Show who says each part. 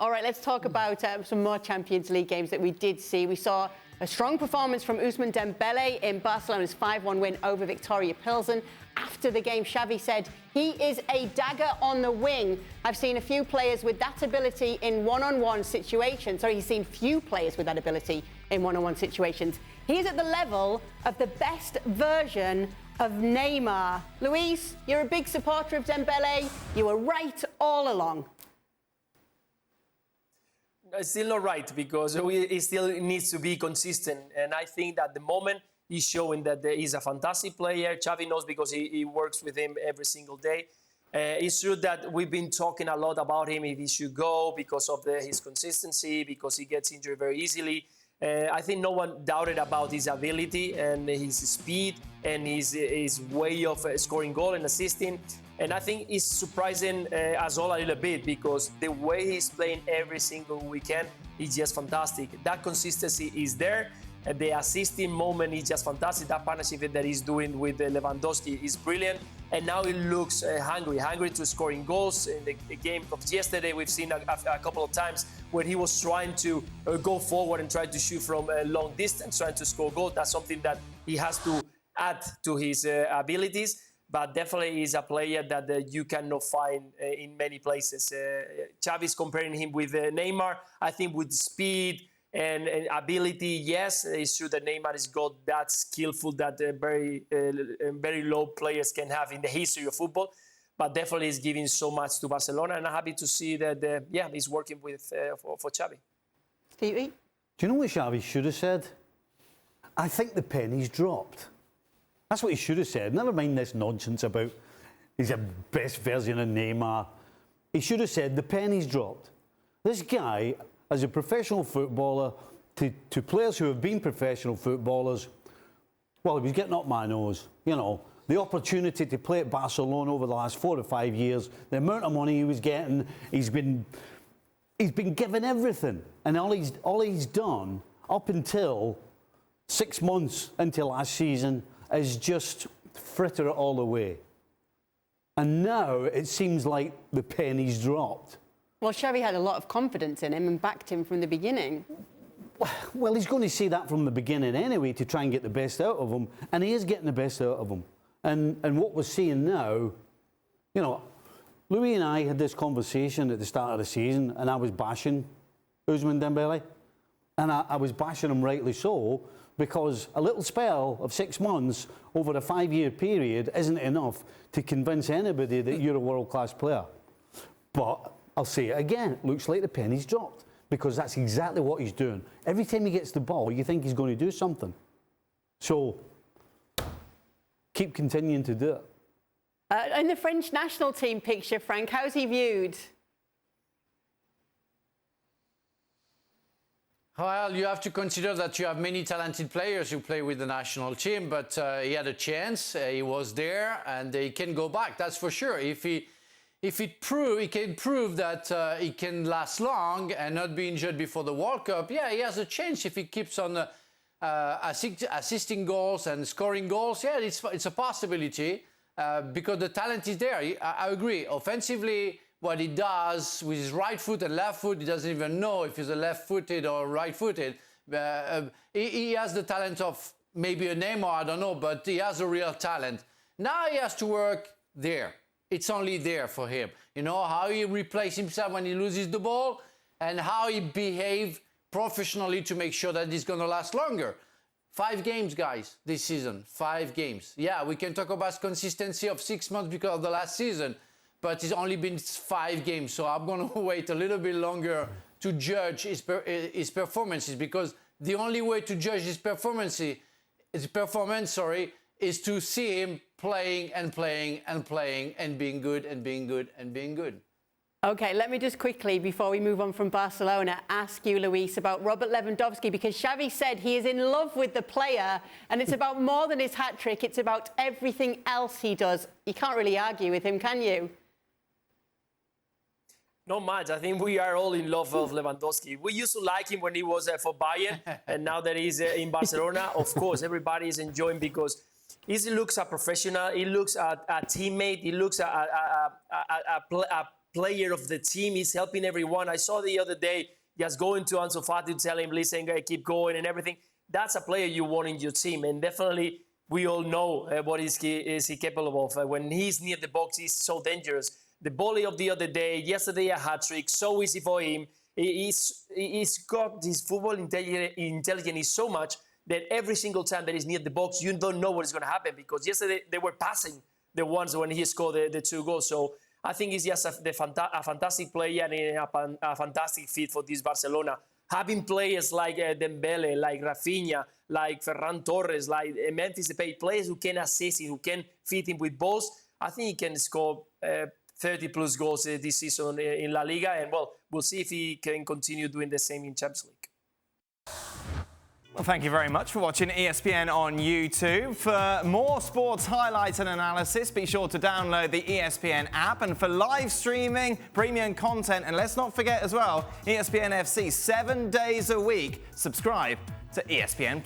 Speaker 1: All right, let's talk about some more Champions League games that we did see. We saw a strong performance from Ousmane Dembele in Barcelona's 5-1 win over Victoria Pilsen. After the game, Xavi said he is a dagger on the wing. I've seen a few players with that ability in one-on-one situations. Sorry, he's seen few players with that ability in one-on-one situations. He's at the level of the best version of Neymar. Luis, you're a big supporter of Dembele. You were right all along.
Speaker 2: It's still not right because he still needs to be consistent. And I think that the moment he's showing that he's a fantastic player, Xavi knows because he works with him every single day. It's true that we've been talking a lot about him, if he should go because of his consistency, because he gets injured very easily. I think no one doubted about his ability and his speed and his way of scoring goal and assisting. And I think it's surprising us all a little bit because the way he's playing every single weekend is just fantastic. That consistency is there. The assisting moment is just fantastic. That partnership that he's doing with Lewandowski is brilliant. And now he looks hungry to scoring goals. In the game of yesterday, we've seen a couple of times where he was trying to go forward and try to shoot from a long distance, trying to score goals. That's something that he has to add to his abilities. But definitely he's a player that you cannot find in many places. Xavi's comparing him with Neymar. I think with speed and ability, yes, it's true that Neymar has got that skillful that very low players can have in the history of football. But definitely he's giving so much to Barcelona, and I'm happy to see that, he's working with for Xavi.
Speaker 1: Stevie?
Speaker 3: Do you know what Xavi should have said? I think the penny's dropped. That's what he should have said. Never mind this nonsense about he's a best version of Neymar. He should have said the penny's dropped. This guy, as a professional footballer, to players who have been professional footballers, well, he was getting up my nose. You know, the opportunity to play at Barcelona over the last 4 to 5 years, the amount of money he was getting, he's been given everything. And all he's done up until 6 months into last season is just fritter it all away. And now it seems like the penny's dropped.
Speaker 1: Well, Xavi had a lot of confidence in him and backed him from the beginning.
Speaker 3: Well, he's going to see that from the beginning anyway to try and get the best out of him. And he is getting the best out of him. And what we're seeing now, you know, Louis and I had this conversation at the start of the season and I was bashing Ousmane Dembele. And I was bashing him rightly so, because a little spell of 6 months over a 5-year period isn't enough to convince anybody that you're a world-class player. But I'll say it again, it looks like the penny's dropped, because that's exactly what he's doing. Every time he gets the ball, you think he's going to do something. So keep continuing to do it.
Speaker 1: In the French national team picture, Frank, how's he viewed?
Speaker 4: Well, you have to consider that you have many talented players who play with the national team, but he had a chance, he was there, and he can go back, that's for sure. If he can prove that he can last long and not be injured before the World Cup, yeah, he has a chance if he keeps on assisting goals and scoring goals. Yeah, it's a possibility because the talent is there. I agree. Offensively, what he does with his right foot and left foot, he doesn't even know if he's a left-footed or right-footed. He has the talent of maybe a Neymar, I don't know, but he has a real talent. Now he has to work there. It's only there for him. You know, how he replaces himself when he loses the ball and how he behaves professionally to make sure that he's going to last longer. 5 games, guys, this season. 5 games. Yeah, we can talk about consistency of 6 months because of the last season, but it's only been 5 games. So I'm going to wait a little bit longer to judge his performances, because the only way to judge his performance, is to see him playing and playing and playing and being good and being good and being good.
Speaker 1: OK, let me just quickly, before we move on from Barcelona, ask you, Luis, about Robert Lewandowski, because Xavi said he is in love with the player, and it's about more than his hat-trick, it's about everything else he does. You can't really argue with him, can you?
Speaker 2: Not much. I think we are all in love with Lewandowski. We used to like him when he was for Bayern, and now that he's in Barcelona, of course, everybody is enjoying because he looks a professional, he looks a teammate, he looks a player of the team. He's helping everyone. I saw the other day just going to Ansu Fati to tell him, listen, keep going and everything. That's a player you want in your team. And definitely we all know what is he capable of. When he's near the box, he's so dangerous. The volley of the other day, yesterday a hat-trick, so easy for him. He's got his football intelligence is so much that every single time that he's near the box, you don't know what is going to happen, because yesterday they were passing the ones when he scored the 2 goals. So I think he's just a fantastic player and a fantastic fit for this Barcelona. Having players like Dembele, like Rafinha, like Ferran Torres, like Memphis Depay, players who can assist him, who can fit him with balls, I think he can score 30-plus goals this season in La Liga. And, well, we'll see if he can continue doing the same in Champions League.
Speaker 5: Well, thank you very much for watching ESPN on YouTube. For more sports highlights and analysis, be sure to download the ESPN app. And for live streaming, premium content, and let's not forget as well, ESPN FC 7 days a week. Subscribe to ESPN+.